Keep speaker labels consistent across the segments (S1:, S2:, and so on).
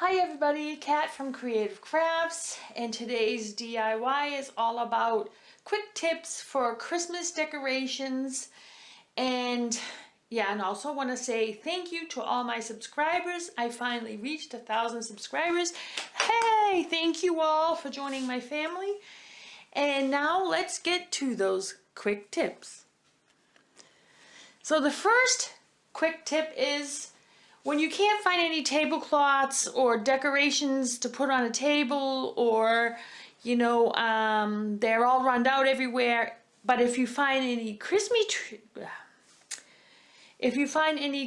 S1: Hi everybody, Kat from Creative Crafts, and today's DIY is all about quick tips for Christmas decorations. And also want to say thank you to all my subscribers. I finally reached 1,000 subscribers. Hey, thank you all for joining my family. And now let's get to those quick tips. So the first quick tip is, when you can't find any tablecloths or decorations to put on a table, or they're all run out everywhere, but if you find any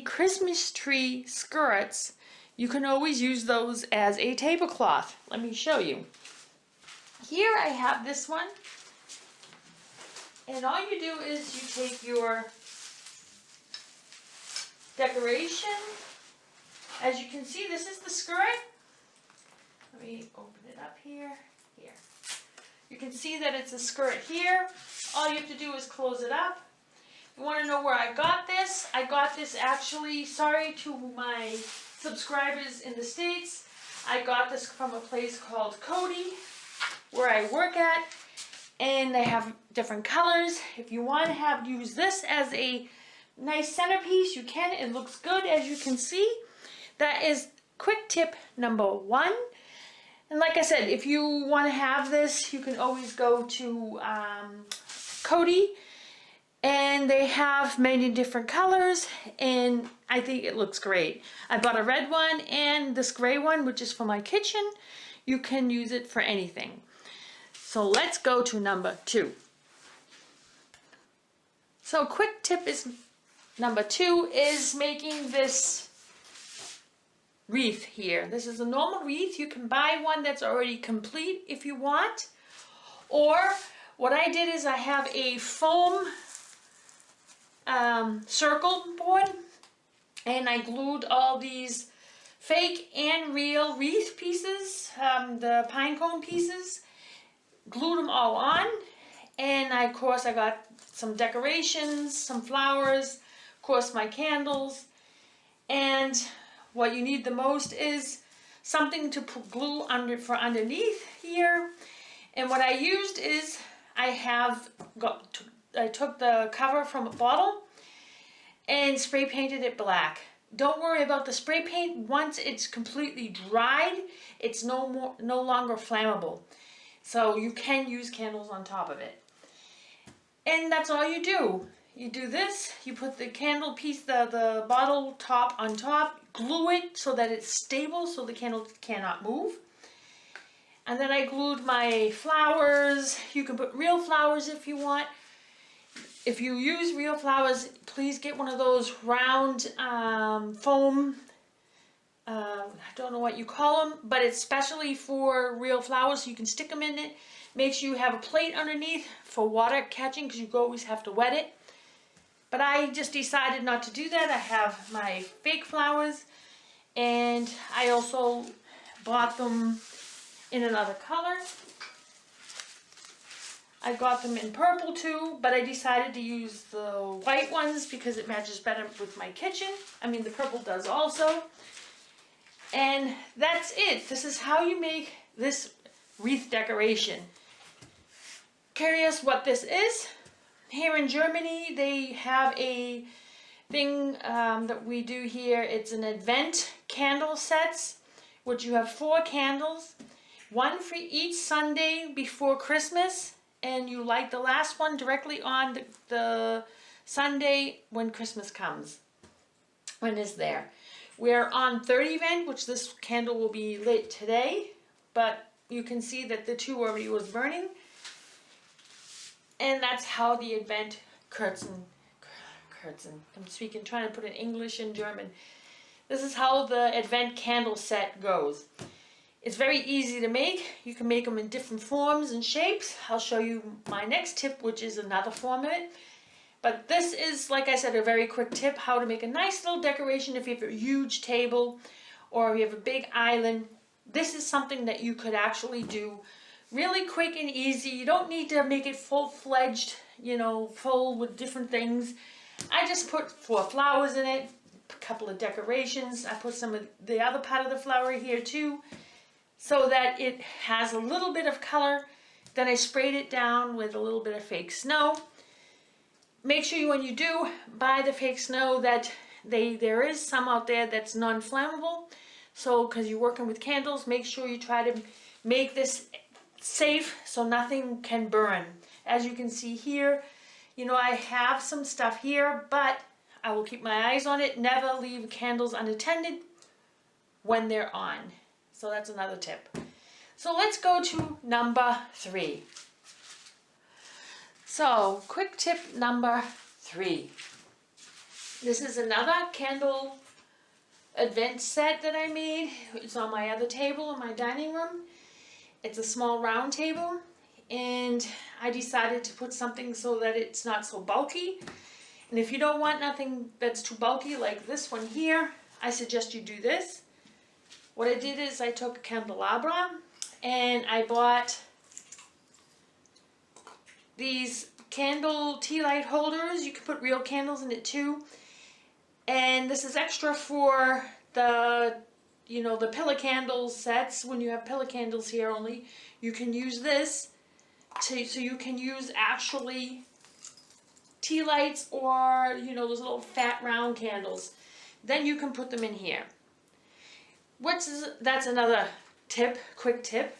S1: Christmas tree skirts, you can always use those as a tablecloth. Let me show you. Here I have this one, and all you do is you take your decoration. As you can see, this is the skirt. Let me open it up here. Here. You can see that it's a skirt here. All you have to do is close it up. You want to know where I got this? I got this actually, sorry to my subscribers in the States, I got this from a place called Cody, where I work at, and they have different colors. If you want to use this as a nice centerpiece, you can. It looks good, as you can see. That is quick tip number one. And like I said, if you want to have this, you can always go to Cody, and they have many different colors, and I think it looks great. I bought a red one and this gray one, which is for my kitchen. You can use it for anything. So let's go to number two. So quick tip is number two is making this wreath here. This is a normal wreath. You can buy one that's already complete if you want. Or what I did is I have a foam circle board, and I glued all these fake and real wreath pieces, the pine cone pieces, glued them all on, and of course I got some decorations, some flowers, of course my candles, and what you need the most is something to put glue underneath here. And what I used is I took the cover from a bottle and spray painted it black. Don't worry about the spray paint. Once it's completely dried, it's no longer flammable. So you can use candles on top of it. And that's all you do. You do this, you put the candle piece, the bottle top on top, glue it so that it's stable so the candle cannot move. And then I glued my flowers. You can put real flowers if you want. If you use real flowers, please get one of those round foam, I don't know what you call them, but it's specially for real flowers, so you can stick them in it. Make sure you have a plate underneath for water catching, because you always have to wet it. But I just decided not to do that. I have my fake flowers, and I also bought them in another color. I got them in purple too, but I decided to use the white ones because it matches better with my kitchen. I mean, the purple does also. And that's it. This is how you make this wreath decoration. Curious what this is? Here in Germany, they have a thing that we do here. It's an Advent candle sets, which you have 4 candles, one for each Sunday before Christmas, and you light the last one directly on the Sunday when Christmas comes, when it's there. We're on 3rd Advent, which this candle will be lit today, but you can see that the 2 already was burning. And that's how the Advent Kerzen, I'm trying to put in English and German. This is how the Advent candle set goes. It's very easy to make. You can make them in different forms and shapes. I'll show you my next tip, which is another form of it. But this is, like I said, a very quick tip, how to make a nice little decoration if you have a huge table or if you have a big island. This is something that you could actually do really quick and easy. You don't need to make it full-fledged, full with different things. I just put 4 flowers in it, couple of decorations. I put some of the other part of the flower here too, so that it has a little bit of color. Then I sprayed it down with a little bit of fake snow. Make sure when you do buy the fake snow that there is some out there that's non-flammable. So, because you're working with candles, make sure you try to make this safe so nothing can burn. As you can see here, you know, I have some stuff here, but I will keep my eyes on it. Never leave candles unattended when they're on. So that's another tip. So let's go to number 3. So, quick tip number 3. This is another candle advent set that I made. It's on my other table in my dining room. It's a small round table, and I decided to put something so that it's not so bulky. And if you don't want nothing that's too bulky like this one here, I suggest you do this. What I did is I took a candelabra and I bought these candle tea light holders. You can put real candles in it too. And this is extra for the, you know, the pillar candle sets. When you have pillar candles here only, you can use this so you can use actually tea lights or, you know, those little fat round candles. Then you can put them in here. That's another tip, quick tip.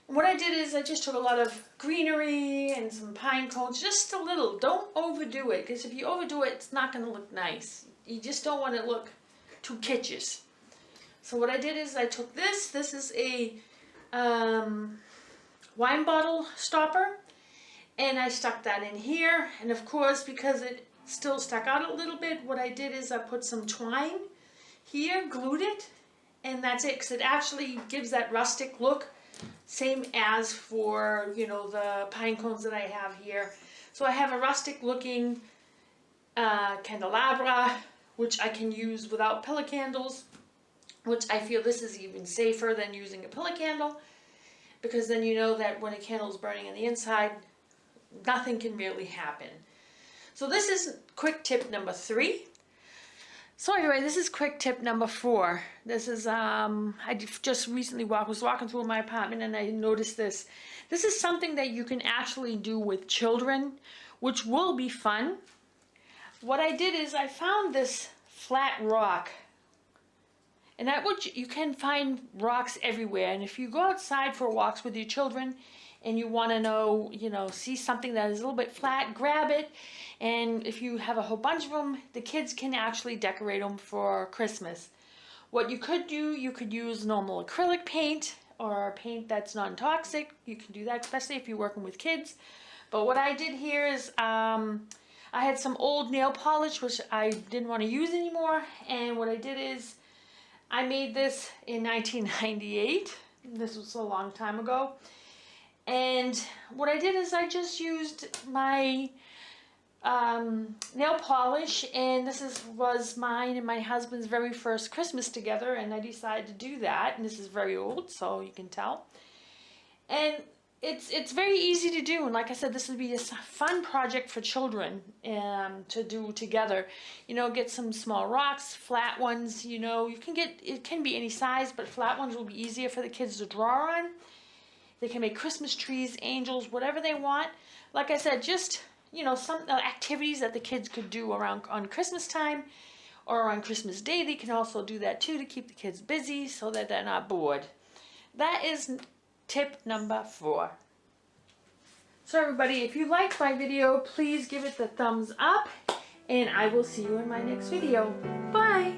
S1: What I did is I just took a lot of greenery and some pine cones, just a little. Don't overdo it, because if you overdo it, it's not going to look nice. You just don't want it to look too kitschy. So what I did is I took this. This is a wine bottle stopper, and I stuck that in here. And of course, because it still stuck out a little bit, what I did is I put some twine here, glued it, and that's it, because it actually gives that rustic look. Same as for, you know, the pine cones that I have here. So I have a rustic looking candelabra, which I can use without pillar candles, which I feel this is even safer than using a pillar candle, because then you know that when a candle is burning on the inside, nothing can really happen. So this is quick tip number 3. So anyway, this is quick tip number 4. This is, I just recently was walking through my apartment and I noticed this. This is something that you can actually do with children, which will be fun. What I did is I found this flat rock. And you can find rocks everywhere. And if you go outside for walks with your children and you want to know, you know, see something that is a little bit flat, grab it. And if you have a whole bunch of them, the kids can actually decorate them for Christmas. What you could do, you could use normal acrylic paint or paint that's non-toxic. You can do that, especially if you're working with kids. But what I did here is I had some old nail polish, which I didn't want to use anymore. And what I did is I made this in 1998. This was a long time ago. And what I did is I just used my nail polish, and this was mine and my husband's very first Christmas together, and I decided to do that. And this is very old, so you can tell. And it's very easy to do, and like I said, this would be a fun project for children to do together. You know, get some small rocks, flat ones. You know, it can be any size, but flat ones will be easier for the kids to draw on. They can make Christmas trees, angels, whatever they want. Like I said, just, you know, some activities that the kids could do on Christmas time or on Christmas Day. They can also do that too to keep the kids busy so that they're not bored. That is tip number 4. So everybody, if you liked my video, please give it the thumbs up, and I will see you in my next video. Bye!